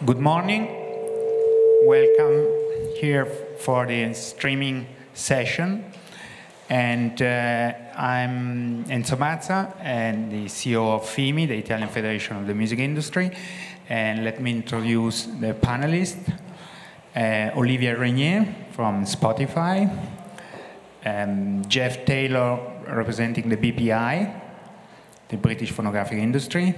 Good morning. Welcome here for the streaming session. And I'm ENZO MAZZA, and the CEO of FIMI, the Italian Federation of the Music Industry. And let me introduce the panelists. Olivia REGNIER from Spotify. Jeff Taylor, representing the BPI, the British phonographic industry.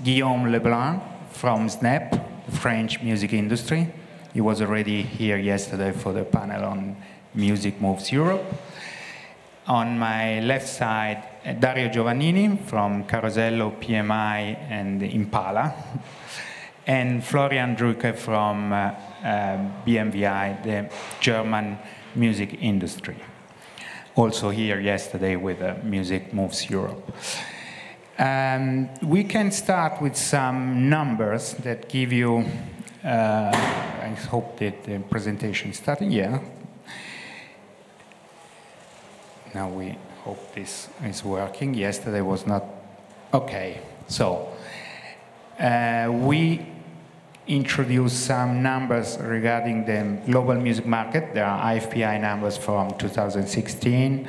Guillaume LEBLANC from SNEP, the French music industry. He was already here yesterday for the panel on Music Moves Europe. On my left side, Dario Giovannini from CAROSELLO, PMI, and Impala. And Florian DRÜCKE from BVMI, the German music industry. Also here yesterday with Music Moves Europe. We can start with some numbers that give you, I hope that the presentation is starting, yeah. Now we hope this is working. Yesterday was not, okay. So, we introduced some numbers regarding the global music market. There are IFPI numbers from 2016.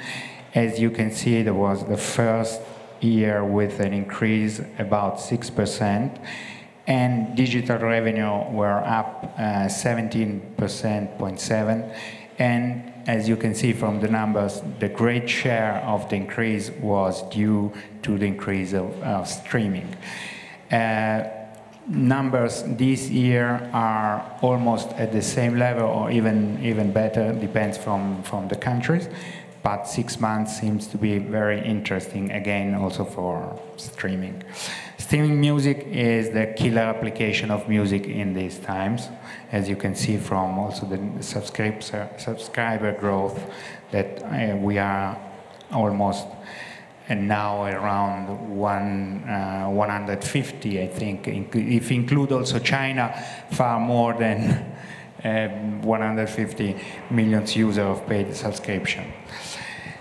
As you can see, there was the first year with an increase about 6%, and digital revenue were up 17.7%. And as you can see from the numbers, the great share of the increase was due to the increase of streaming. Numbers this year are almost at the same level, or even better, depends from the countries. But 6 months seems to be very interesting, again, also for streaming. Streaming music is the killer application of music in these times, as you can see from also the subscriber growth, that we are almost and now around 150, I think. If you include also China, far more than 150 million users of paid subscription.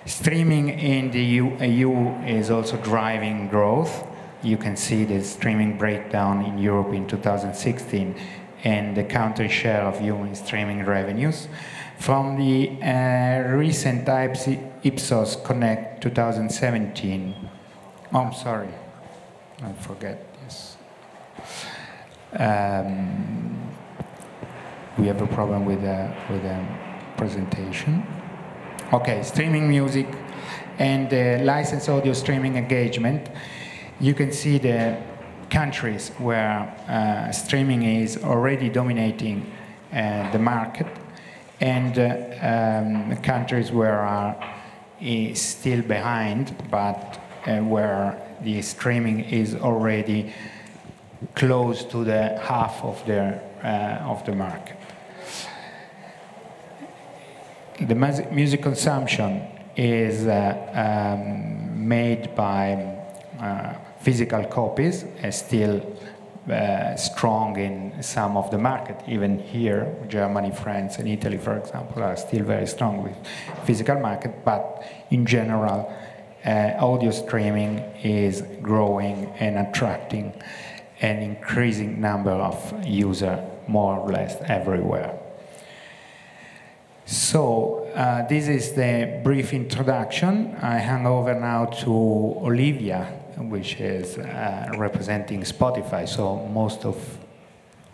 Streaming in the EU is also driving growth. You can see the streaming breakdown in Europe in 2016 and the country share of human streaming revenues. From the recent Ipsos Connect 2017, oh, I'm sorry, I forget this. We have a problem with the presentation. Okay, streaming music and licensed audio streaming engagement. You can see the countries where streaming is already dominating the market, and countries where are still behind, but where the streaming is already close to the half of the market. The music consumption is made by physical copies, still strong in some of the market. Even here, Germany, France, and Italy, for example, are still very strong with physical market, but in general, audio streaming is growing and attracting an increasing number of users, more or less everywhere. So this is the brief introduction. I hand over now to Olivia, which is representing Spotify. So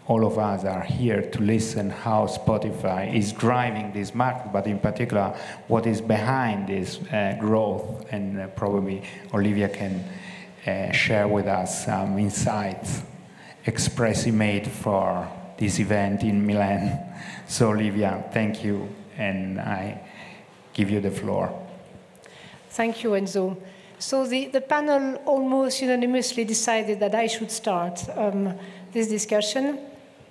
all of us are here to listen how Spotify is driving this market, but in particular, what is behind this growth. And probably Olivia can share with us some insights expressly made for this event in Milan. So Olivia, thank you, and I give you the floor. Thank you, Enzo. So the panel almost unanimously decided that I should start this discussion.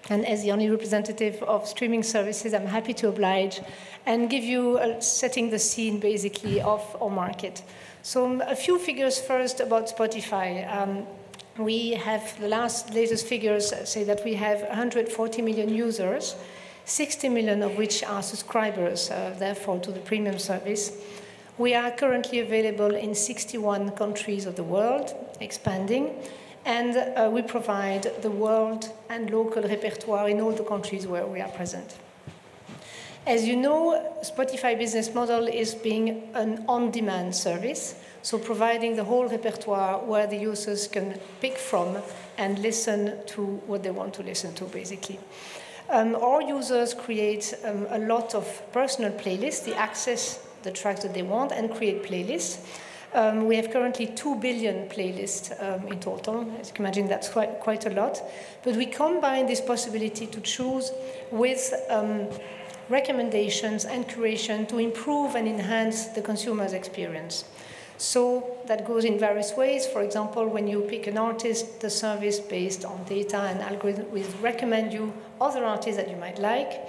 And as the only representative of streaming services, I'm happy to oblige and give you setting the scene, basically, of our market. So a few figures first about Spotify. We have the latest figures say that we have 140 million users, 60 million of which are subscribers, therefore, to the premium service. We are currently available in 61 countries of the world, expanding, And we provide the world and local repertoire in all the countries where we are present. As you know, Spotify business model is being an on-demand service, so providing the whole repertoire where the users can pick from and listen to what they want to listen to, basically. Our users create a lot of personal playlists. They access the tracks that they want and create playlists. We have currently 2 billion playlists in total. As you can imagine, that's quite a lot. But we combine this possibility to choose with recommendations and curation to improve and enhance the consumer's experience. So that goes in various ways. For example, when you pick an artist, the service based on data and algorithm will recommend you other artists that you might like.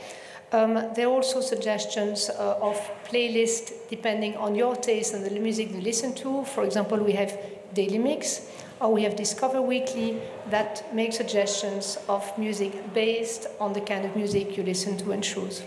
There are also suggestions of playlists depending on your taste and the music you listen to. For example, we have Daily Mix, or we have Discover Weekly that make suggestions of music based on the kind of music you listen to and choose.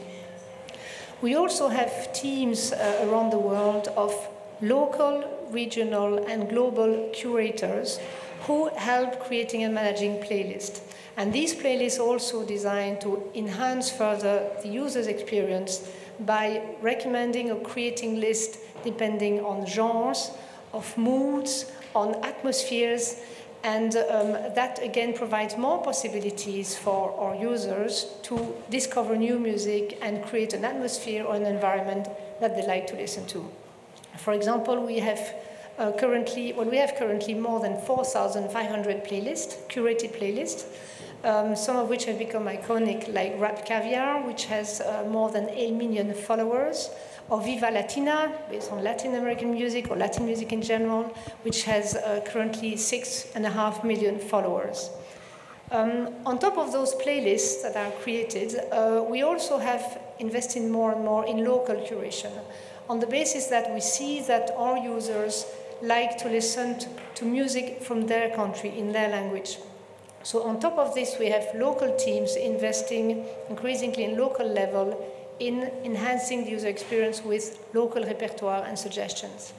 We also have teams around the world of local, regional, and global curators who help creating and managing playlists. And these playlists are also designed to enhance further the user's experience by recommending or creating lists depending on genres, of moods, on atmospheres, and that again provides more possibilities for our users to discover new music and create an atmosphere or an environment that they like to listen to. For example, we have currently more than 4,500 playlists, curated playlists, some of which have become iconic, like Rap Caviar, which has more than 8 million followers, or Viva Latina, based on Latin American music or Latin music in general, which has currently 6.5 million followers. On top of those playlists that are created, we also have invested more and more in local curation, on the basis that we see that our users like to listen to music from their country, in their language. So on top of this, we have local teams investing increasingly in local level in enhancing the user experience with local repertoire and suggestions.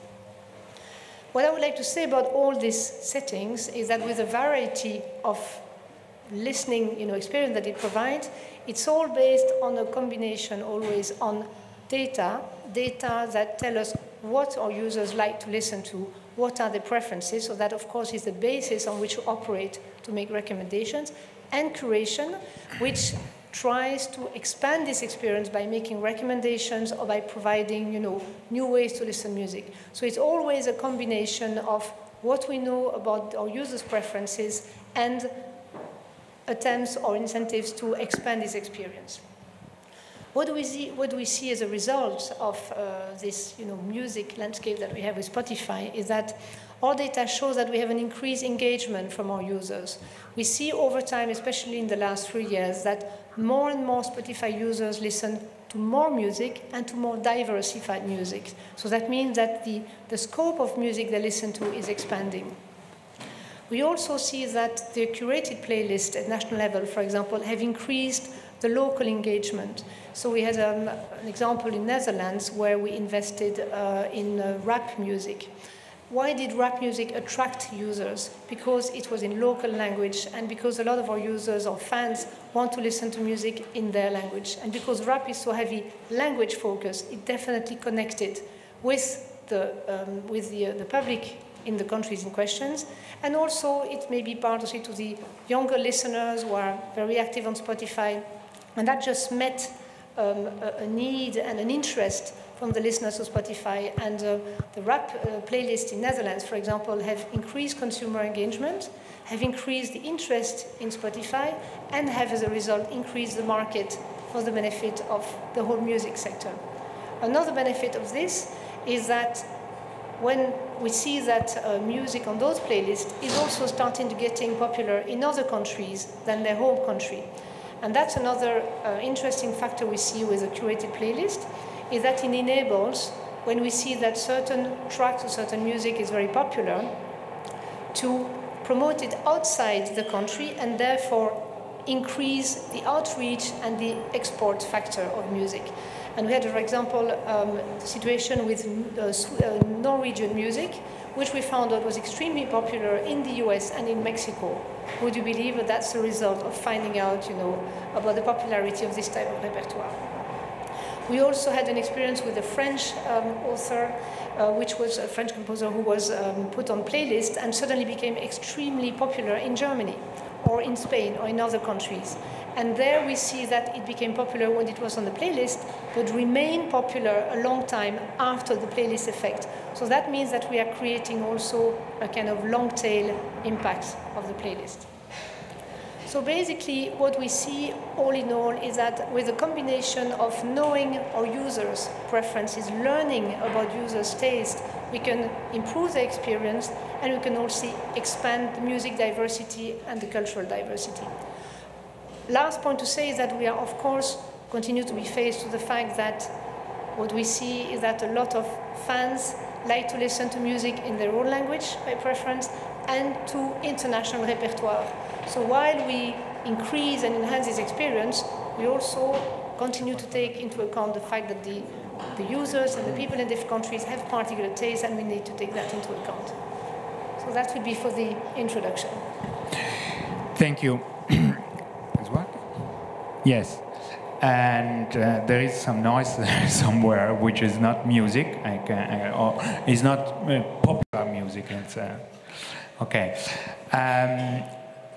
What I would like to say about all these settings is that with a variety of listening experience that it provides, it's all based on a combination always on data that tell us what our users like to listen to, what are their preferences, so that of course is the basis on which we operate to make recommendations, and curation, which tries to expand this experience by making recommendations or by providing new ways to listen to music. So it's always a combination of what we know about our users' preferences and attempts or incentives to expand this experience. What do we see as a result of this music landscape that we have with Spotify is that our data shows that we have an increased engagement from our users. We see over time, especially in the last 3 years, that more and more Spotify users listen to more music and to more diversified music. So that means that the scope of music they listen to is expanding. We also see that the curated playlists at national level, for example, have increased the local engagement. So we had an example in Netherlands where we invested in rap music. Why did rap music attract users? Because it was in local language and because a lot of our users or fans want to listen to music in their language. And because rap is so heavy language focused, it definitely connected with the public in the countries in questions. And also it may be partly to the younger listeners who are very active on Spotify. And that just met a need and an interest from the listeners of Spotify. And the rap playlist in Netherlands, for example, have increased consumer engagement, have increased the interest in Spotify, and have, as a result, increased the market for the benefit of the whole music sector. Another benefit of this is that when we see that music on those playlists is also starting to getting popular in other countries than their home country. And that's another interesting factor we see with a curated playlist, is that it enables, when we see that certain tracks or certain music is very popular, to promote it outside the country and therefore increase the outreach and the export factor of music. And we had, for example, the situation with Norwegian music, which we found out was extremely popular in the US and in Mexico. Would you believe that that's the result of finding out, about the popularity of this type of repertoire? We also had an experience with a French author, which was a French composer who was put on playlist and suddenly became extremely popular in Germany or in Spain or in other countries. And there we see that it became popular when it was on the playlist, but remained popular a long time after the playlist effect. So that means that we are creating also a kind of long tail impact of the playlist. So basically what we see all in all is that with a combination of knowing our users' preferences, learning about users' taste, we can improve the experience and we can also expand the music diversity and the cultural diversity. Last point to say is that we are, of course, continue to be faced with the fact that what we see is that a lot of fans like to listen to music in their own language by preference and to international repertoire. So while we increase and enhance this experience, we also continue to take into account the fact that the users and the people in different countries have particular tastes, and we need to take that into account. So that would be for the introduction. Thank you. Yes, and there is some noise somewhere, which is not music, or is not popular music. It's, okay.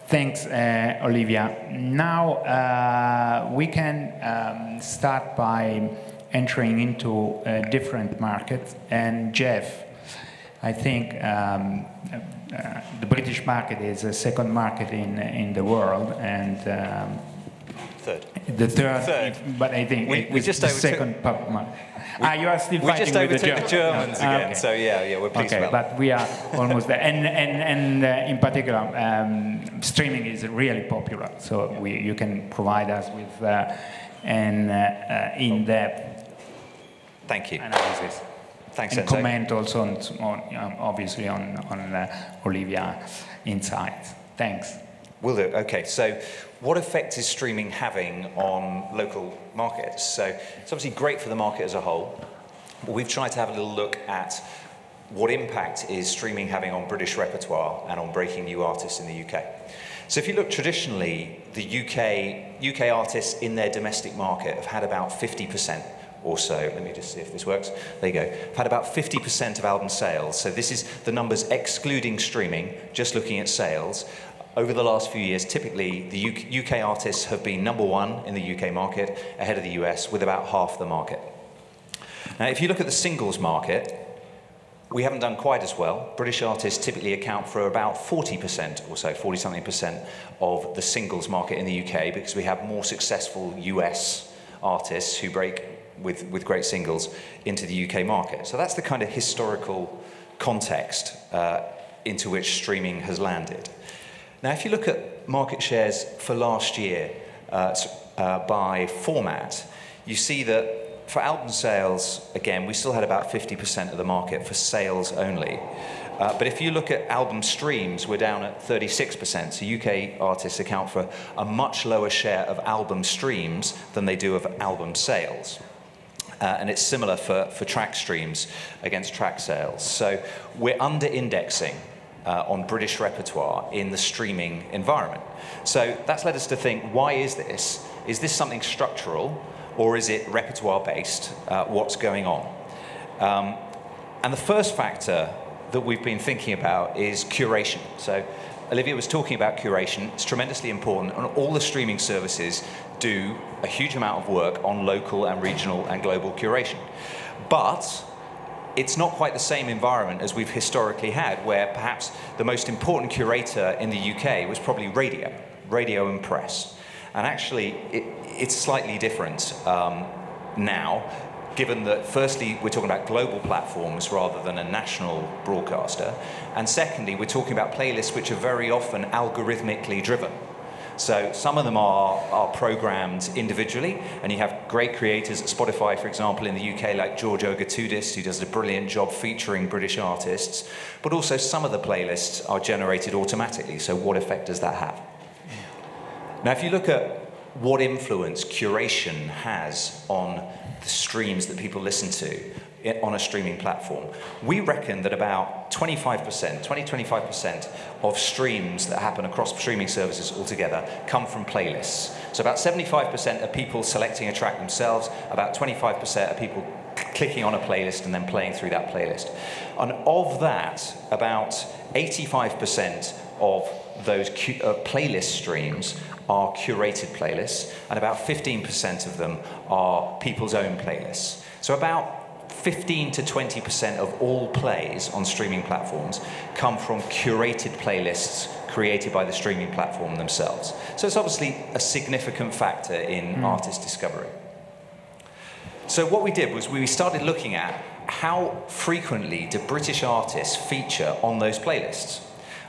Thanks, Olivia. Now we can start by entering into different markets. And Jeff, I think the British market is the second market in the world, and third. The third. But I think we just the second pub market. You are still fighting with the Germans again. Okay. So yeah, we're pleased about that. But we are almost there. And in particular, streaming is really popular. So you can provide us with an in-depth analysis. Thanks, and Enzo. Comment also on obviously on Olivia insights. Thanks. Will do. Okay, so what effect is streaming having on local markets? So it's obviously great for the market as a whole, but we've tried to have a little look at what impact is streaming having on British repertoire and on breaking new artists in the UK. So if you look traditionally, the UK artists in their domestic market have had about 50% or so. Let me just see if this works. There you go. Have had about 50% of album sales. So this is the numbers excluding streaming, just looking at sales. Over the last few years, typically, the UK artists have been #1 in the UK market, ahead of the US, with about half the market. Now, if you look at the singles market, we haven't done quite as well. British artists typically account for about 40% or so, 40-something% of the singles market in the UK, because we have more successful US artists who break with great singles into the UK market. So that's the kind of historical context into which streaming has landed. Now, if you look at market shares for last year by format, you see that for album sales, again, we still had about 50% of the market for sales only. But if you look at album streams, we're down at 36%. So UK artists account for a much lower share of album streams than they do of album sales. And it's similar for track streams against track sales. So we're under-indexing on British repertoire in the streaming environment. So that's led us to think, why is this? Is this something structural, or is it repertoire-based? What's going on? And the first factor that we've been thinking about is curation. So Olivia was talking about curation. It's tremendously important, and all the streaming services do a huge amount of work on local and regional and global curation. But it's not quite the same environment as we've historically had, where perhaps the most important curator in the UK was probably radio and press. And actually, it's slightly different now, given that firstly, we're talking about global platforms rather than a national broadcaster. And secondly, we're talking about playlists which are very often algorithmically driven. So some of them are programmed individually, and you have great creators at Spotify, for example, in the UK, like George Ogatoudis, who does a brilliant job featuring British artists. But also some of the playlists are generated automatically, so what effect does that have? Now, if you look at what influence curation has on the streams that people listen to on a streaming platform. We reckon that about 20-25% of streams that happen across streaming services altogether come from playlists. So about 75% are people selecting a track themselves, about 25% are people clicking on a playlist and then playing through that playlist. And of that, about 85% of those playlist streams are curated playlists, and about 15% of them are people's own playlists. So about 15 to 20% of all plays on streaming platforms come from curated playlists created by the streaming platform themselves. So it's obviously a significant factor in artist discovery. So what we did was we started looking at how frequently do British artists feature on those playlists.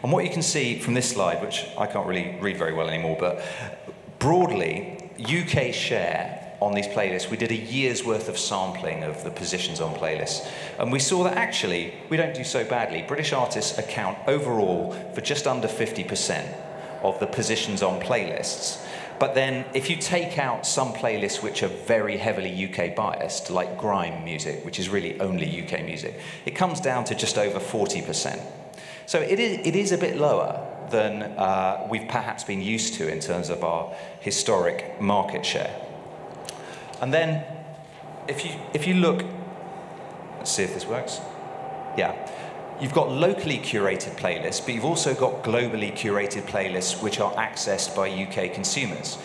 And what you can see from this slide, which I can't really read very well anymore, but broadly, UK share on these playlists, we did a year's worth of sampling of the positions on playlists. And we saw that actually, we don't do so badly. British artists account overall for just under 50% of the positions on playlists. But then if you take out some playlists which are very heavily UK biased, like grime music, which is really only UK music, it comes down to just over 40%. So it is a bit lower than we've perhaps been used to in terms of our historic market share. And then if you look, let's see if this works. Yeah. You've got locally curated playlists, but you've also got globally curated playlists which are accessed by UK consumers.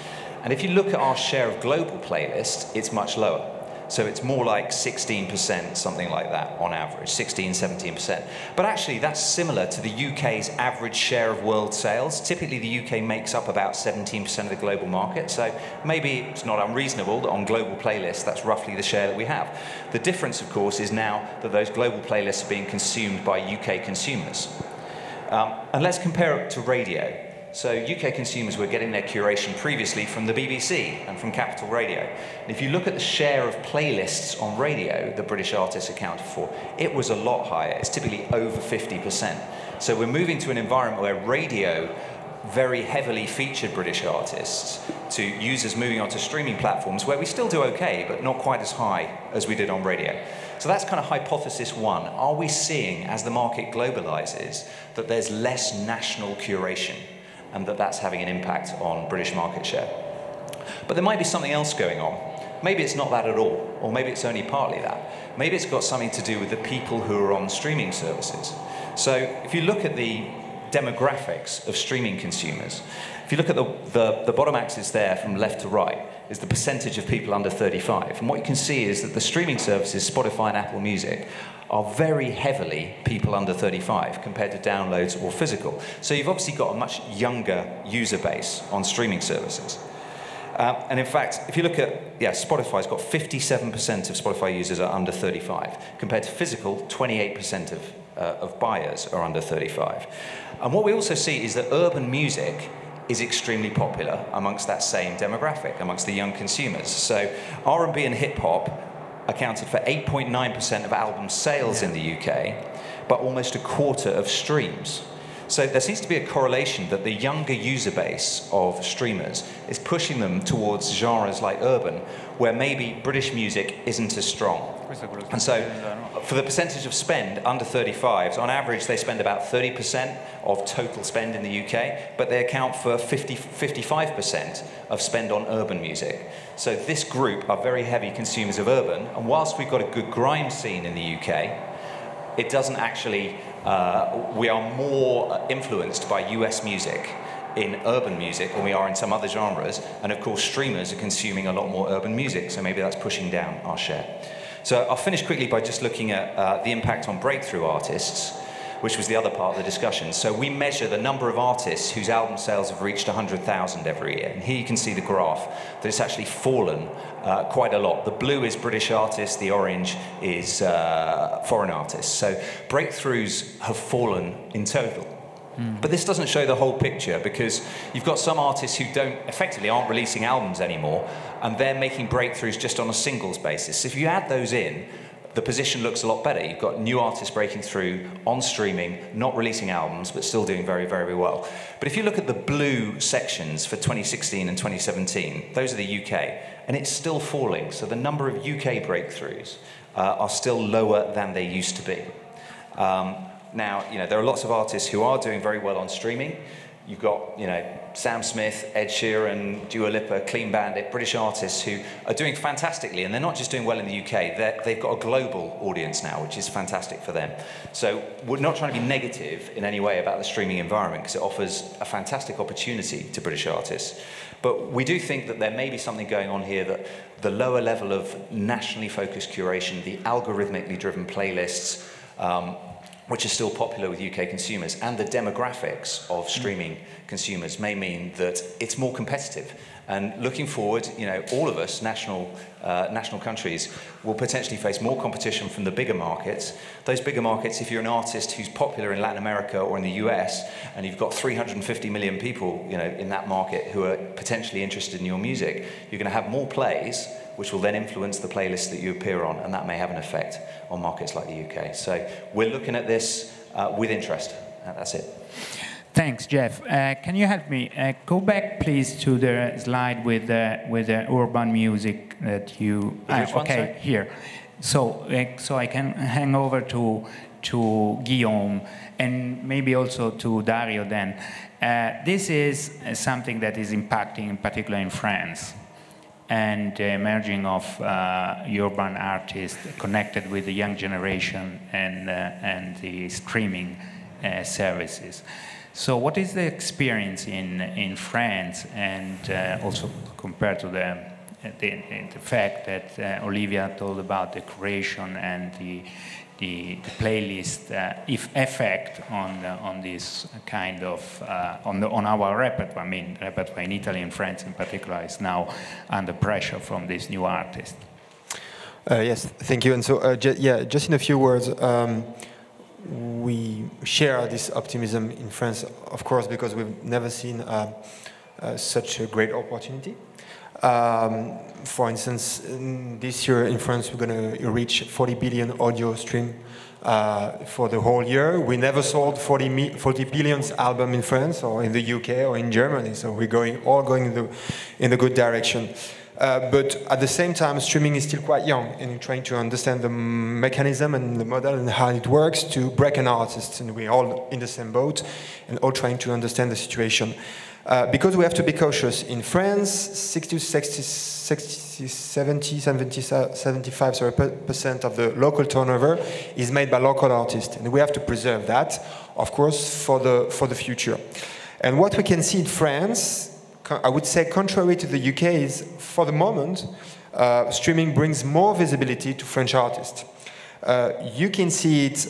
And if you look at our share of global playlists, it's much lower. So it's more like 16%, something like that on average, 16, 17%. But actually that's similar to the UK's average share of world sales. Typically the UK makes up about 17% of the global market. So maybe it's not unreasonable that on global playlists, that's roughly the share that we have. The difference, of course, is now that those global playlists are being consumed by UK consumers. And let's compare it to radio. So UK consumers were getting their curation previously from the BBC and from Capital Radio. And if you look at the share of playlists on radio that British artists accounted for, it was a lot higher. It's typically over 50%. So we're moving to an environment where radio very heavily featured British artists to users moving onto streaming platforms where we still do okay, but not quite as high as we did on radio. So that's kind of hypothesis one. Are we seeing, as the market globalizes, that there's less national curation, and that that's having an impact on British market share? But there might be something else going on. Maybe it's not that at all, or maybe it's only partly that. Maybe it's got something to do with the people who are on streaming services. So if you look at the demographics of streaming consumers, if you look at the bottom axis there from left to right, is the percentage of people under 35. And what you can see is that the streaming services, Spotify and Apple Music, are very heavily people under 35 compared to downloads or physical. So you've obviously got a much younger user base on streaming services. And in fact, if you look at, Spotify's got 57% of Spotify users are under 35, compared to physical, 28% of buyers are under 35. And what we also see is that urban music is extremely popular amongst that same demographic, amongst the young consumers. So R&B and hip-hop accounted for 8.9% of album sales in the UK, but almost a quarter of streams. So there seems to be a correlation that the younger user base of streamers is pushing them towards genres like urban, where maybe British music isn't as strong. And so for the percentage of spend under 35s, on average they spend about 30% of total spend in the UK, but they account for 55% of spend on urban music. So this group are very heavy consumers of urban, and whilst we've got a good grime scene in the UK, it doesn't actually, we are more influenced by US music in urban music than we are in some other genres, and of course streamers are consuming a lot more urban music, so maybe that's pushing down our share. So I'll finish quickly by just looking at the impact on breakthrough artists, which was the other part of the discussion. So we measure the number of artists whose album sales have reached 100,000 every year. And here you can see the graph, that it's actually fallen quite a lot. The blue is British artists, the orange is foreign artists. So breakthroughs have fallen in total. But this doesn't show the whole picture, because you've got some artists who effectively aren't releasing albums anymore, and they're making breakthroughs just on a singles basis. So if you add those in, the position looks a lot better. You've got new artists breaking through on streaming, not releasing albums, but still doing very, very well. But if you look at the blue sections for 2016 and 2017, those are the UK, and it's still falling. So the number of UK breakthroughs are still lower than they used to be. Now, there are lots of artists who are doing very well on streaming. You've got, Sam Smith, Ed Sheeran, Dua Lipa, Clean Bandit, British artists who are doing fantastically, and they're not just doing well in the UK, they've got a global audience now, which is fantastic for them. So we're not trying to be negative in any way about the streaming environment, because it offers a fantastic opportunity to British artists. But we do think that there may be something going on here, that the lower level of nationally focused curation, the algorithmically driven playlists, which are still popular with UK consumers, and the demographics of streaming consumers may mean that it's more competitive. And looking forward, all of us, national countries, will potentially face more competition from the bigger markets. Those bigger markets, if you're an artist who's popular in Latin America or in the US, and you've got 350 million people, in that market who are potentially interested in your music, you're going to have more plays, which will then influence the playlists that you appear on, and that may have an effect on markets like the UK. So we're looking at this with interest. That's it. Thanks, Jeff. Can you help me? Go back, please, to the slide with the urban music that you... Which one, okay, sorry? here. So I can hang over to Guillaume, and maybe also to Dario then. This is something that is impacting, in particular in France, and the emerging of urban artists connected with the young generation and the streaming services. So what is the experience in France, and also compared to the fact that Olivia told about the creation and the playlist effect on this kind of on our repertoire? I mean, repertoire in Italy and France in particular is now under pressure from these new artists. Yes, thank you. And so, just in a few words, we share this optimism in France, of course, because we've never seen such a great opportunity. For instance, this year in France, we're going to reach 40 billion audio stream for the whole year. We never sold 40 billion album in France or in the UK or in Germany, so we're all going in the good direction. But at the same time, streaming is still quite young, and trying to understand the mechanism and the model and how it works to break an artist. And we're all in the same boat and all trying to understand the situation. Because we have to be cautious. In France, 75% of the local turnover is made by local artists. And we have to preserve that, of course, for the future. And what we can see in France, I would say, contrary to the UK, is for the moment, streaming brings more visibility to French artists. You can see it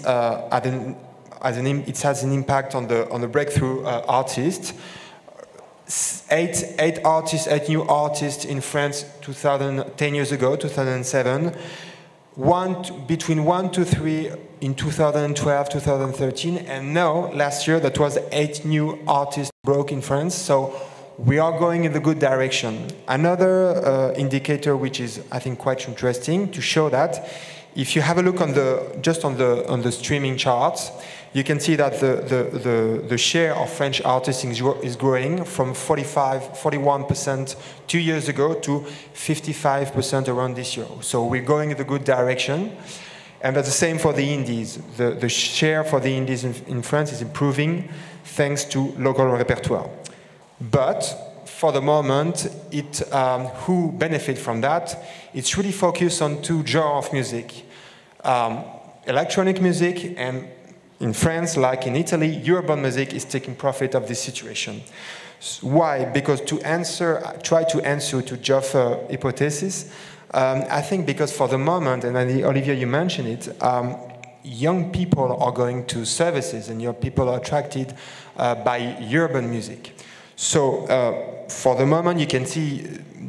it has an impact on the breakthrough artists. Eight new artists in France 10 years ago, 2007. Between 1 to 3 in 2012, 2013, and now, last year, that was 8 new artists broke in France. So we are going in the good direction. Another indicator, which is, I think, quite interesting to show that, if you have a look on the streaming charts, you can see that the share of French artists is growing from 41% 2 years ago to 55% around this year. So we're going in the good direction. And that's the same for the indies. The share for the indies in France is improving thanks to local repertoire. But for the moment, who benefit from that? It's really focused on 2 genres of music. Electronic music, and in France, like in Italy, urban music is taking profit of this situation. Why? Because try to answer to GEOFF hypothesis, I think because for the moment, and Olivia, you mentioned it, young people are going to services, and young people are attracted by urban music. So for the moment, you can see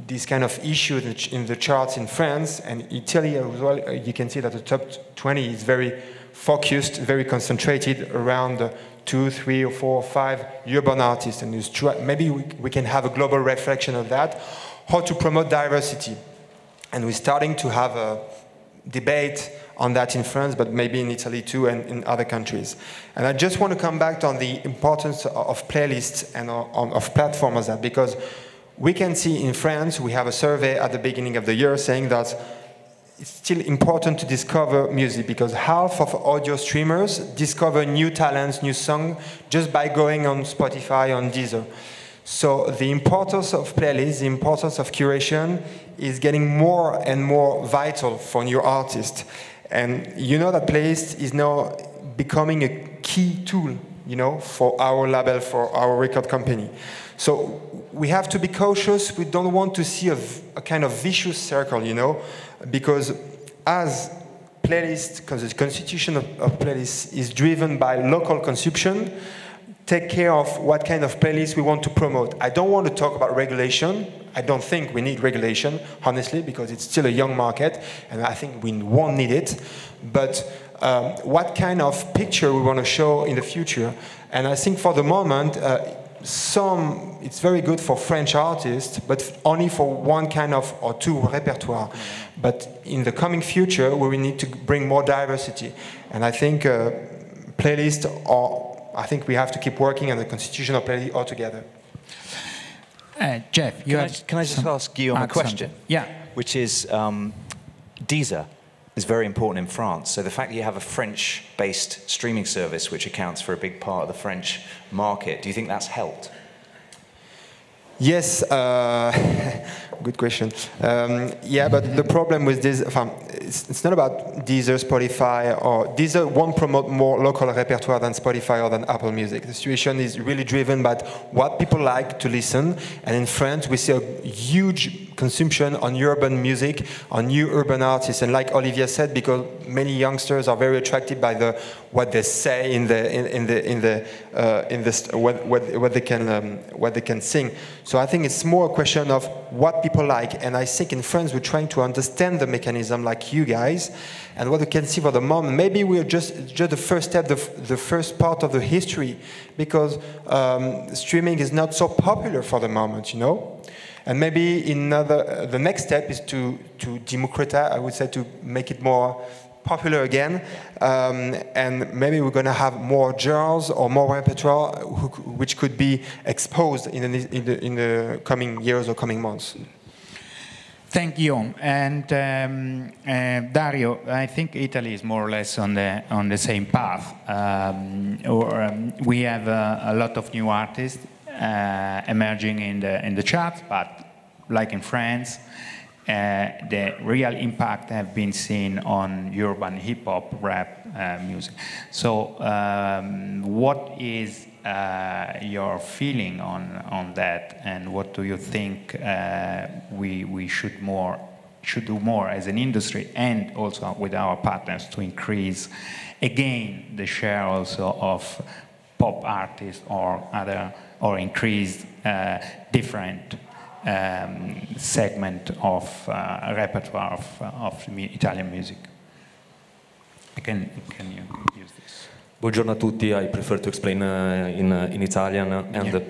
this kind of issue in the charts in France and Italy as well. You can see that the top 20 is very focused, very concentrated around 2, 3, or 4, or 5 urban artists. And maybe we can have a global reflection of that, how to promote diversity. And we're starting to have a debate on that in France, but maybe in Italy too and in other countries. And I just want to come back on the importance of playlists and of platforms as that, because we can see in France, we have a survey at the beginning of the year saying that it's still important to discover music, because half of audio streamers discover new talents, new songs, just by going on Spotify, on Deezer. So the importance of playlists, the importance of curation is getting more and more vital for new artists. And you know that playlist is now becoming a key tool, you know, for our label, for our record company. So we have to be cautious. We don't want to see a kind of vicious circle, you know, because as playlists, because the constitution of playlists is driven by local consumption, take care of what kind of playlist we want to promote. I don't want to talk about regulation. I don't think we need regulation, honestly, because it's still a young market, and I think we won't need it. But what kind of picture we want to show in the future? And I think for the moment, it's very good for French artists, but only for one kind of or two repertoire. But in the coming future, we will need to bring more diversity. And I think playlists are, I think we have to keep working on the constitution of playlist altogether. Jeff, can I just ask Guillaume a question? Yeah. Which is, Deezer is very important in France. So the fact that you have a French-based streaming service which accounts for a big part of the French market, do you think that's helped? Yes, good question. Yeah, but the problem with this, it's not about Deezer, Spotify, or Deezer won't promote more local repertoire than Spotify or than Apple Music. The situation is really driven by what people like to listen. And in France, we see a huge consumption on urban music, on new urban artists. And like Olivia said, because many youngsters are very attracted by what they say what they can sing. So I think it's more a question of what people like. And I think in France, we're trying to understand the mechanism like you guys. And what we can see for the moment, maybe we're just the first step, the first part of the history, because streaming is not so popular for the moment, you know? And maybe the next step is to democratize, I would say, to make it more popular again, and maybe we're going to have more genres or more repertoire which could be exposed in the coming years or coming months. Thank you. And Dario, I think Italy is more or less on the same path. We have a lot of new artists emerging in the charts, but like in France, the real impact have been seen on urban hip-hop, rap music. So what is your feeling on that, and what do you think we should do more as an industry, and also with our partners, to increase again the share also of pop artists or increase different segment of repertoire of Italian music? Can you use this? Buongiorno a tutti. I prefer to explain in Italian. And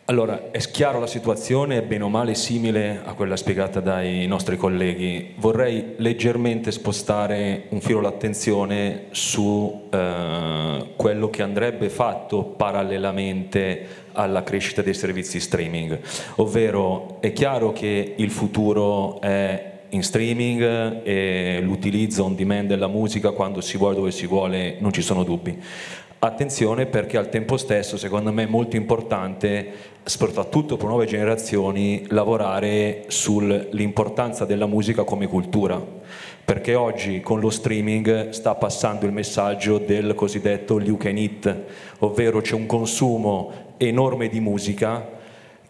allora, è chiaro, la situazione è bene o male simile a quella spiegata dai nostri colleghi. Vorrei leggermente spostare un filo l'attenzione su quello che andrebbe fatto parallelamente alla crescita dei servizi streaming, ovvero è chiaro che il futuro è in streaming e l'utilizzo on demand della musica quando si vuole, dove si vuole, non ci sono dubbi. Attenzione, perché al tempo stesso secondo me è molto importante, soprattutto per nuove generazioni, lavorare sull'importanza della musica come cultura, perché oggi con lo streaming sta passando il messaggio del cosiddetto you can eat, ovvero c'è un consumo enorme di musica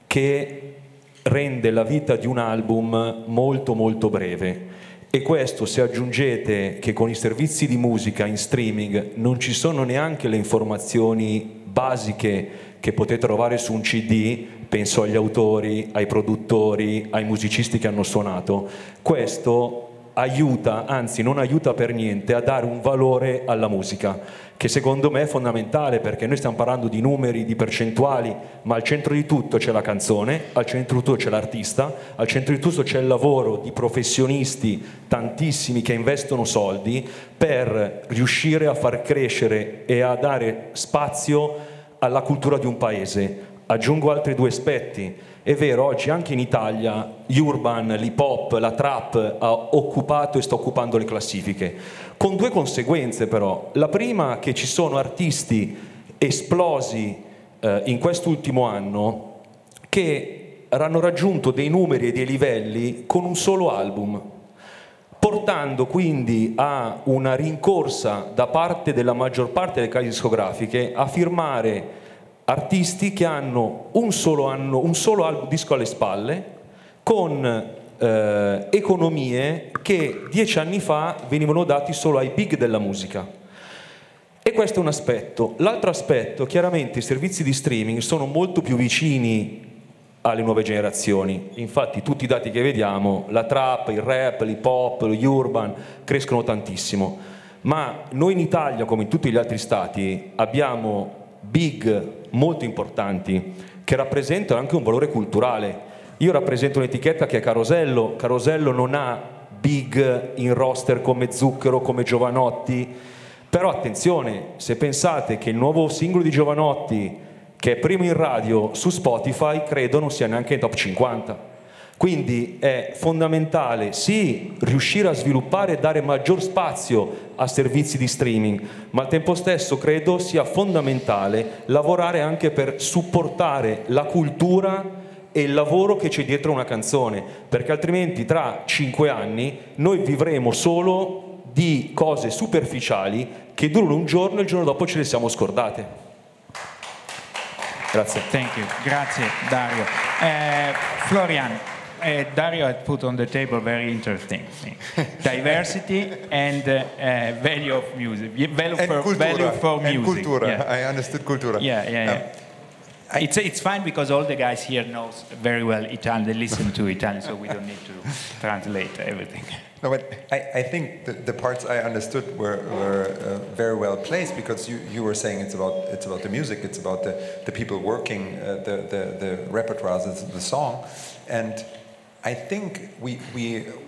che rende la vita di un album molto molto breve. E questo, se aggiungete che con i servizi di musica in streaming non ci sono neanche le informazioni basiche che potete trovare su un CD, penso agli autori, ai produttori, ai musicisti che hanno suonato, questo aiuta, anzi non aiuta per niente, a dare un valore alla musica, che secondo me è fondamentale, perché noi stiamo parlando di numeri, di percentuali, ma al centro di tutto c'è la canzone, al centro di tutto c'è l'artista, al centro di tutto c'è il lavoro di professionisti, tantissimi, che investono soldi per riuscire a far crescere e a dare spazio alla cultura di un paese. Aggiungo altri due aspetti. È vero, oggi anche in Italia l'urban, l'hip hop, la trap ha occupato e sta occupando le classifiche, con due conseguenze però. La prima, che ci sono artisti esplosi in quest'ultimo anno che hanno raggiunto dei numeri e dei livelli con un solo album, portando quindi a una rincorsa da parte della maggior parte delle case discografiche a firmare artisti che hanno un solo album disco alle spalle, con economie che 10 anni fa venivano dati solo ai big della musica. E questo è un aspetto. L'altro aspetto, chiaramente i servizi di streaming sono molto più vicini alle nuove generazioni. Infatti tutti i dati che vediamo, la trap, il rap, l'hip hop, lo urban, crescono tantissimo. Ma noi in Italia, come in tutti gli altri stati, abbiamo big molto importanti che rappresentano anche un valore culturale. Io rappresento un'etichetta che è Carosello. Carosello non ha big in roster come Zucchero, come Giovanotti, però attenzione, se pensate che il nuovo singolo di Giovanotti, che è primo in radio su Spotify, credo non sia neanche in top 50. Quindi è fondamentale sì riuscire a sviluppare e dare maggior spazio a servizi di streaming, ma al tempo stesso credo sia fondamentale lavorare anche per supportare la cultura e il lavoro che c'è dietro una canzone, perché altrimenti tra 5 anni noi vivremo solo di cose superficiali che durano un giorno e il giorno dopo ce le siamo scordate. Grazie. Thank you. Grazie, Dario. Florian. Dario had put on the table very interesting thing. Diversity and value of music. Value for music. And cultura. Yeah. I understood cultura. Yeah. It's fine because all the guys here know very well Italian. They listen to Italian, so we don't need to translate everything. No, but I think the parts I understood were very well placed, because you were saying it's about the music, it's about the people working, the repertoires, the song, and I think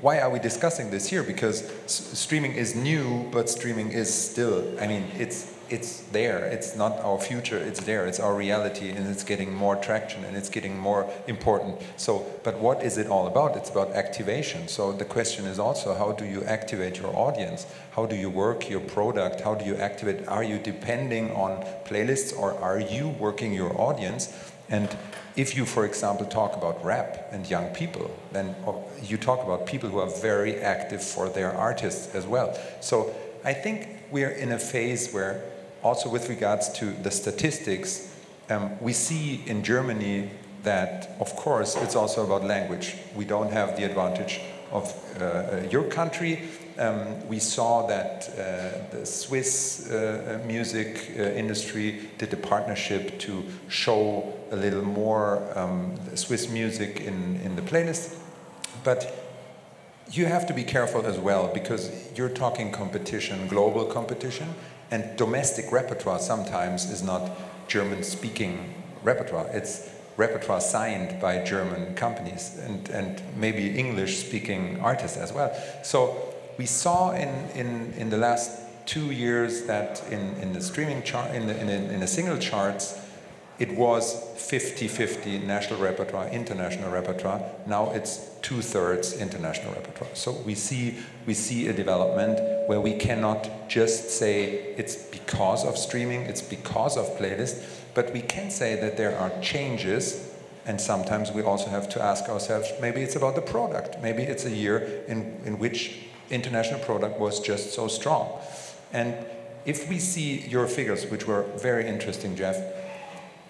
why are we discussing this here? Because streaming is new, but streaming is still, I mean, it's there. It's not our future, it's there. It's our reality, and it's getting more traction, and it's getting more important. So, but what is it all about? It's about activation. So the question is also, how do you activate your audience? How do you work your product? How do you activate? Are you depending on playlists, or are you working your audience? And if you, for example, talk about rap and young people, then you talk about people who are very active for their artists as well. So I think we're in a phase where, also with regards to the statistics, we see in Germany that, of course, it's also about language. We don't have the advantage of your country. We saw that the Swiss music industry did a partnership to show a little more Swiss music in the playlist. But you have to be careful as well, because you're talking competition, global competition, and domestic repertoire sometimes is not German-speaking repertoire. It's repertoire signed by German companies and maybe English-speaking artists as well. So we saw in the last 2 years that in the streaming chart, in the single charts, it was 50-50 national repertoire, international repertoire. Now it's 2/3 international repertoire. So we see a development where we cannot just say it's because of streaming, it's because of playlists, but we can say that there are changes, and sometimes we also have to ask ourselves, maybe it's about the product, maybe it's a year in which international product was just so strong. And if we see your figures, which were very interesting, Jeff,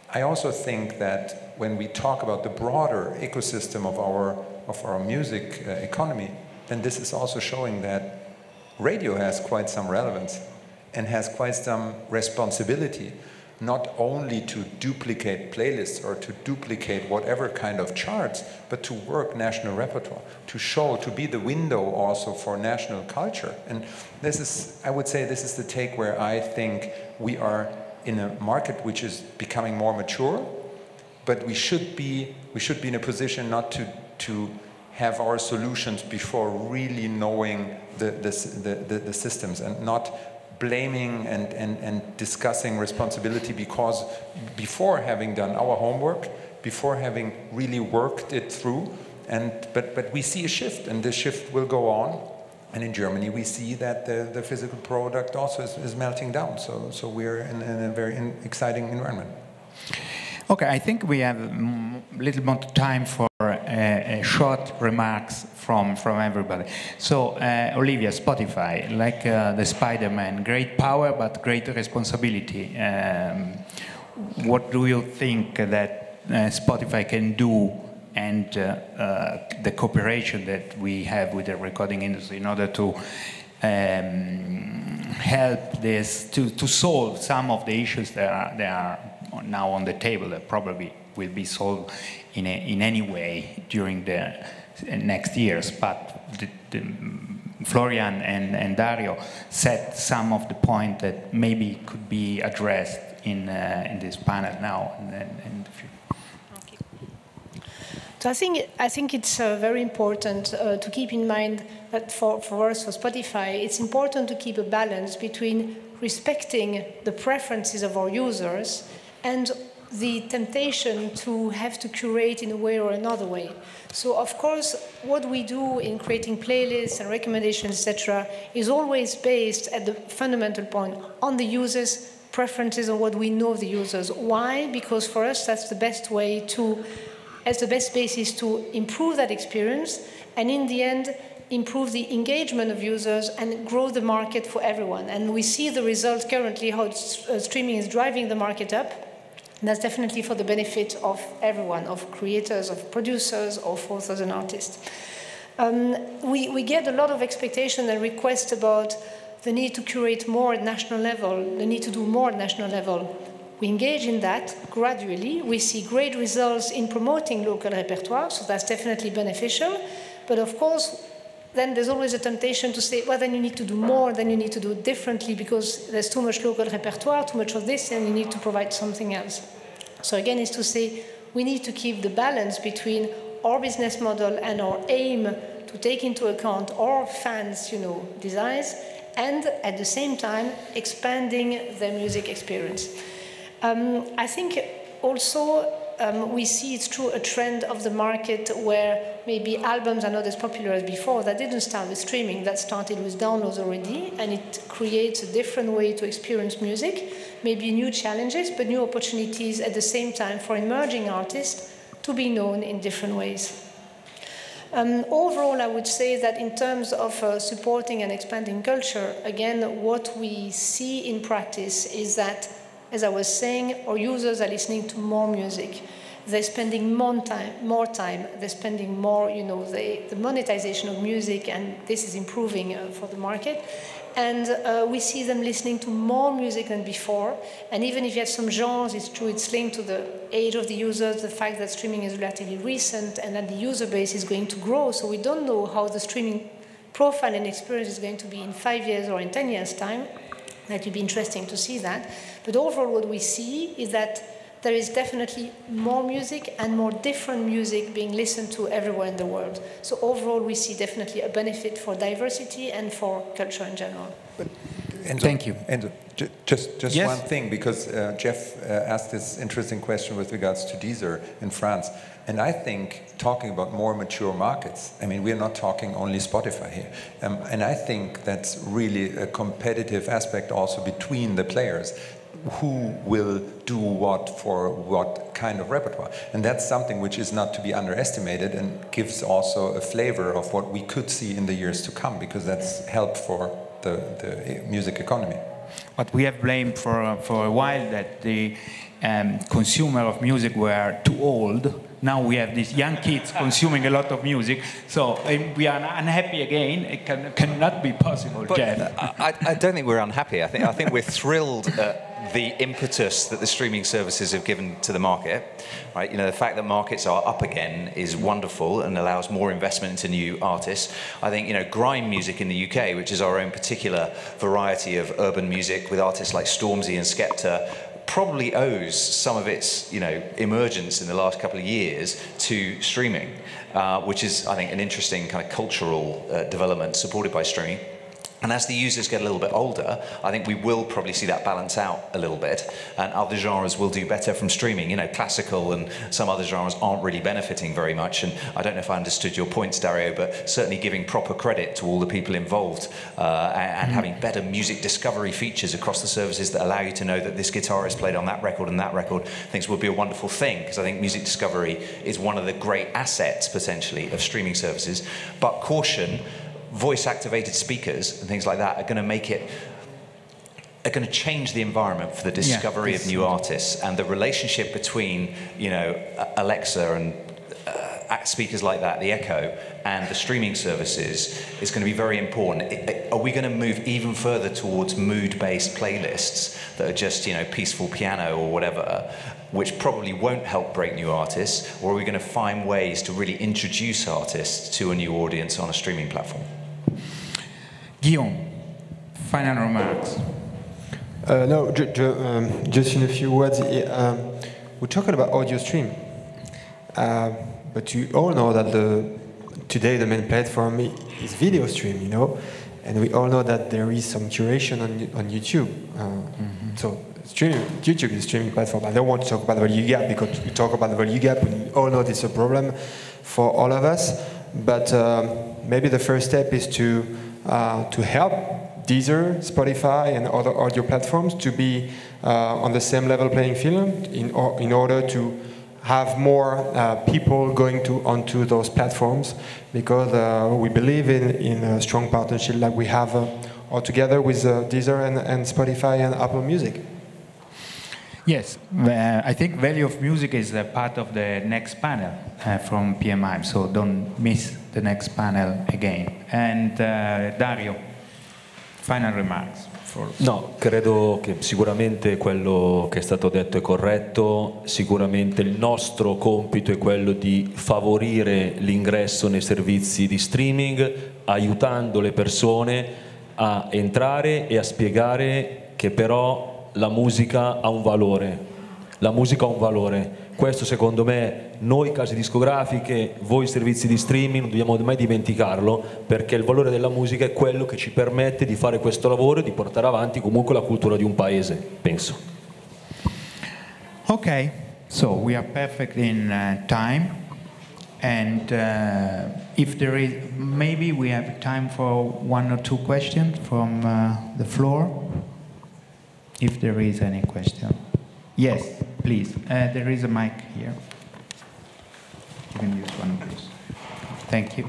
I also think that when we talk about the broader ecosystem of our music economy, then this is also showing that radio has quite some relevance and has quite some responsibility. not only to duplicate playlists or to duplicate whatever kind of charts, but to work national repertoire, to show, to be the window also for national culture. And this is, I would say, this is the take where I think we are in a market which is becoming more mature, but we should be in a position not to have our solutions before really knowing the systems, and not blaming and discussing responsibility, because before having done our homework, before having really worked it through, but we see a shift, and this shift will go on. And in Germany, we see that the physical product also is melting down. So we're in a very exciting environment. Okay, I think we have a little more time for short remarks from everybody. So, Olivia, Spotify, like the Spider-Man, great power but great responsibility. What do you think that Spotify can do, and the cooperation that we have with the recording industry in order to help this, to solve some of the issues that are now on the table, that probably will be solved in any way during the next years. But Florian and Dario set some of the points that maybe could be addressed in this panel now and in the future. So I think it's very important to keep in mind that for us, for Spotify, it's important to keep a balance between respecting the preferences of our users and the temptation to have to curate in a way or another way. So of course, what we do in creating playlists and recommendations, etc., is always based at the fundamental point on the users' preferences and what we know of the users. Why? Because for us, that's the best way to, as the best basis to improve that experience, and in the end, improve the engagement of users and grow the market for everyone. And we see the results currently, how streaming is driving the market up. And that's definitely for the benefit of everyone, of creators, of producers, of authors and artists. We get a lot of expectation and requests about the need to curate more at national level, the need to do more at national level. We engage in that gradually. We see great results in promoting local repertoire, so that's definitely beneficial. But of course, then there's always a temptation to say, well, then you need to do more, then you need to do it differently because there's too much local repertoire, too much of this, and you need to provide something else. So again, is to say we need to keep the balance between our business model and our aim to take into account our fans' desires, and at the same time expanding their music experience. I think also we see, it's true, a trend of the market where maybe albums are not as popular as before. That didn't start with streaming, that started with downloads already, and it creates a different way to experience music, maybe new challenges, but new opportunities at the same time for emerging artists to be known in different ways. Overall, I would say that in terms of supporting and expanding culture, again, what we see in practice is that, as I was saying, our users are listening to more music. They're spending more time. They're spending more, the monetization of music, and this is improving for the market. And we see them listening to more music than before. And even if you have some genres, it's true, it's linked to the age of the users, the fact that streaming is relatively recent, and that the user base is going to grow. So we don't know how the streaming profile and experience is going to be in 5 years or in 10 years' time. That would be interesting to see that. But overall, what we see is that there is definitely more music and more different music being listened to everywhere in the world. So overall, we see definitely a benefit for diversity and for culture in general. But Enzo, thank you. Enzo, just yes? one thing, because Jeff asked this interesting question with regards to Deezer in France. And I think, talking about more mature markets, I mean, we're not talking only Spotify here. And I think that's really a competitive aspect also between the players. Who will do what for what kind of repertoire? And that's something which is not to be underestimated, and gives also a flavor of what we could see in the years to come, because that's help for the music economy. but we have blamed for a while that the consumer of music were too old. Now we have these young kids consuming a lot of music, so we are unhappy again. It cannot be possible, but Jeff. I don't think we're unhappy. I think we're thrilled at the impetus that the streaming services have given to the market. Right? You know, the fact that markets are up again is wonderful and allows more investment into new artists. I think, you know, grime music in the UK, which is our own particular variety of urban music with artists like Stormzy and Skepta, probably owes some of its, you know, emergence in the last couple of years to streaming, which is, I think, an interesting kind of cultural development supported by streaming. And as the users get a little bit older, I think we will probably see that balance out a little bit, and other genres will do better from streaming. You know, classical and some other genres aren't really benefiting very much, and I don't know if I understood your points, Dario, but certainly giving proper credit to all the people involved and having better music discovery features across the services that allow you to know that this guitarist played on that record and that record, I think would be a wonderful thing, because I think music discovery is one of the great assets, potentially, of streaming services. But caution, voice-activated speakers and things like that are going to make it, are going to change the environment for the discovery of new artists, and the relationship between, you know, Alexa and speakers like that, the Echo, and the streaming services is going to be very important. Are we going to move even further towards mood-based playlists that are just, you know, peaceful piano or whatever, which probably won't help break new artists, or are we going to find ways to really introduce artists to a new audience on a streaming platform? Guillaume, final remarks. No, just in a few words, we're talking about audio stream, but you all know that today the main platform is video stream, you know, and we all know that there is some curation on YouTube. So YouTube is a streaming platform. I don't want to talk about the value gap, because we talk about the value gap, we all know this is a problem for all of us, but maybe the first step is to help Deezer, Spotify, and other audio platforms to be on the same level playing field in order to have more people going onto those platforms, because we believe in a strong partnership like we have all together with Deezer and Spotify and Apple Music. Yes, I think value of music is a part of the next panel from PMI, so don't miss the next panel again. And Dario, final remarks. No, credo che sicuramente quello che è stato detto è corretto, sicuramente il nostro compito è quello di favorire l'ingresso nei servizi di streaming, aiutando le persone a entrare e a spiegare che però la musica ha un valore. La musica ha un valore. Questo secondo me, noi case discografiche, voi servizi di streaming, non dobbiamo mai dimenticarlo, perché il valore della musica è quello che ci permette di fare questo lavoro e di portare avanti comunque la cultura di un paese, penso. Okay, so we are perfect in time, and if there is, maybe we have time for one or two questions from the floor, if there is any question. Yes, please. There is a mic here. You can use one of those. Thank you.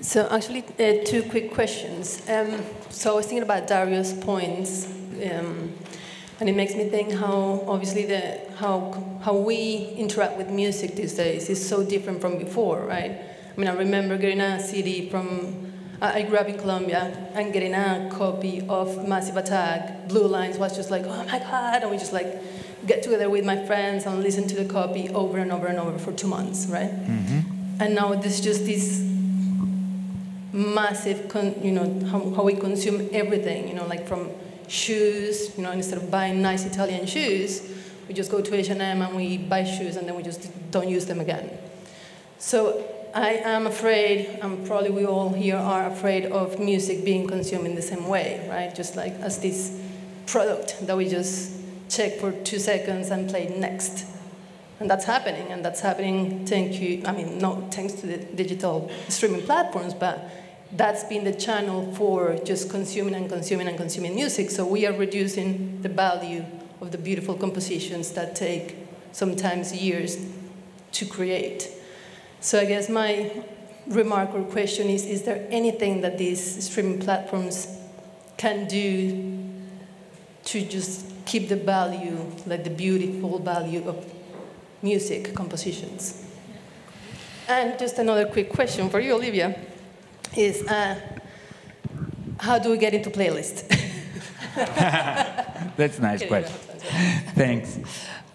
So actually, two quick questions. So I was thinking about Dario's points, and it makes me think how obviously how we interact with music these days is so different from before, right? I mean, I remember getting a CD from. I grew up in Colombia, and getting a copy of Massive Attack, Blue Lines, was just like, oh my God, and we just like get together with my friends and listen to the copy over and over and over for 2 months, right? Mm-hmm. And now there's just this massive, how we consume everything, like from shoes, instead of buying nice Italian shoes, we just go to H&M and we buy shoes and then we just don't use them again. So I am afraid, and probably we all here are afraid of music being consumed in the same way, right? Just like as this product that we just check for 2 seconds and play next. And that's happening, not thanks to the digital streaming platforms, but that's been the channel for just consuming and consuming and consuming music. So we are reducing the value of the beautiful compositions that take sometimes years to create. So I guess my remark or question is there anything that these streaming platforms can do to just keep the value, like the beautiful value of music compositions. And just another quick question for you, Olivia, is how do we get into playlist? That's a nice question. Thanks.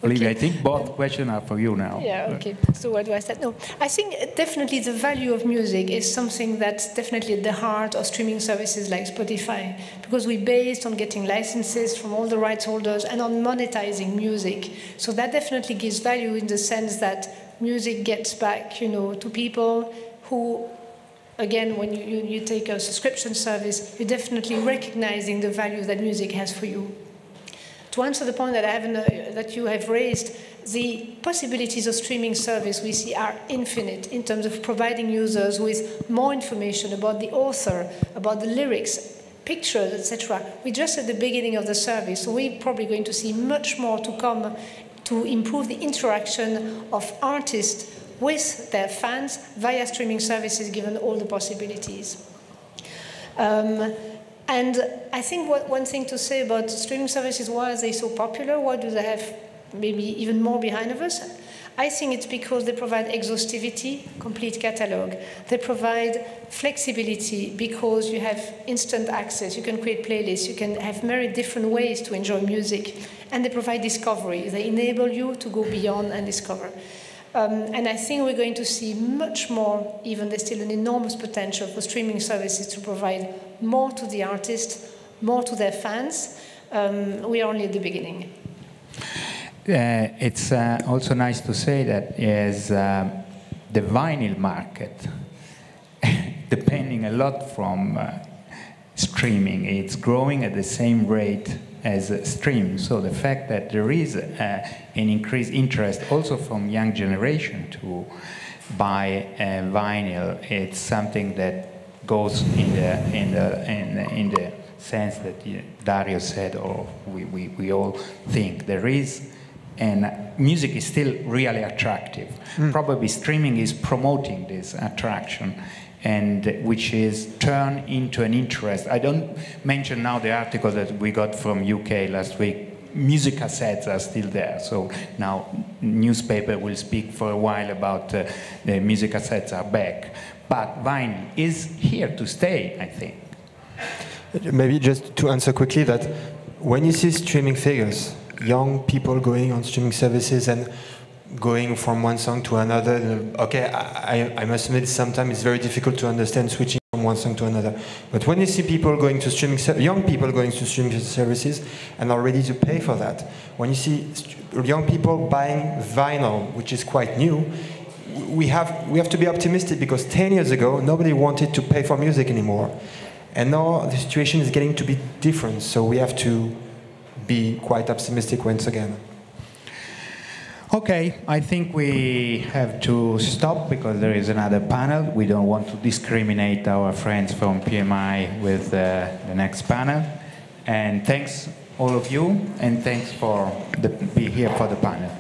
Olivia, I think both questions are for you now. Yeah, okay. So what do I say? No, I think definitely the value of music is something that's definitely at the heart of streaming services like Spotify, because we're based on getting licenses from all the rights holders and on monetizing music. So that definitely gives value in the sense that music gets back, you know, to people who, again, when you take a subscription service, you're definitely recognizing the value that music has for you. To answer the point that you have raised, the possibilities of streaming service we see are infinite in terms of providing users with more information about the author, about the lyrics, pictures, etc. We're just at the beginning of the service, so we're probably going to see much more to come to improve the interaction of artists with their fans via streaming services, given all the possibilities. And I think one thing to say about streaming services, why are they so popular? Why do they have maybe even more behind of us? I think it's because they provide exhaustivity, complete catalog. They provide flexibility because you have instant access. You can create playlists. You can have very different ways to enjoy music. And they provide discovery. They enable you to go beyond and discover. And I think we're going to see much more, even there's still an enormous potential for streaming services to provide more to the artists, more to their fans. We are only at the beginning. It's also nice to say that as the vinyl market, depending a lot from streaming, it's growing at the same rate as stream. So the fact that there is an increased interest also from young generation to buy vinyl, it's something that goes in the sense that Dario said, or we all think there is, and music is still really attractive. Probably streaming is promoting this attraction, and which is turned into an interest. I don't mention now the article that we got from UK last week. Music cassettes are still there, so now newspaper will speak for a while about the music cassettes are back. But vinyl is here to stay, I think. Maybe just to answer quickly that when you see streaming figures, young people going on streaming services and going from one song to another, okay, I must admit sometimes it's very difficult to understand switching from one song to another. But when you see people going to streaming, young people going to streaming services and are ready to pay for that, when you see young people buying vinyl, which is quite new, we have to be optimistic, because 10 years ago nobody wanted to pay for music anymore, and now the situation is getting to be different. So we have to be quite optimistic once again. Okay, I think we have to stop because there is another panel. We don't want to discriminate our friends from PMI with the next panel. And thanks all of you, and thanks for being here for the panel.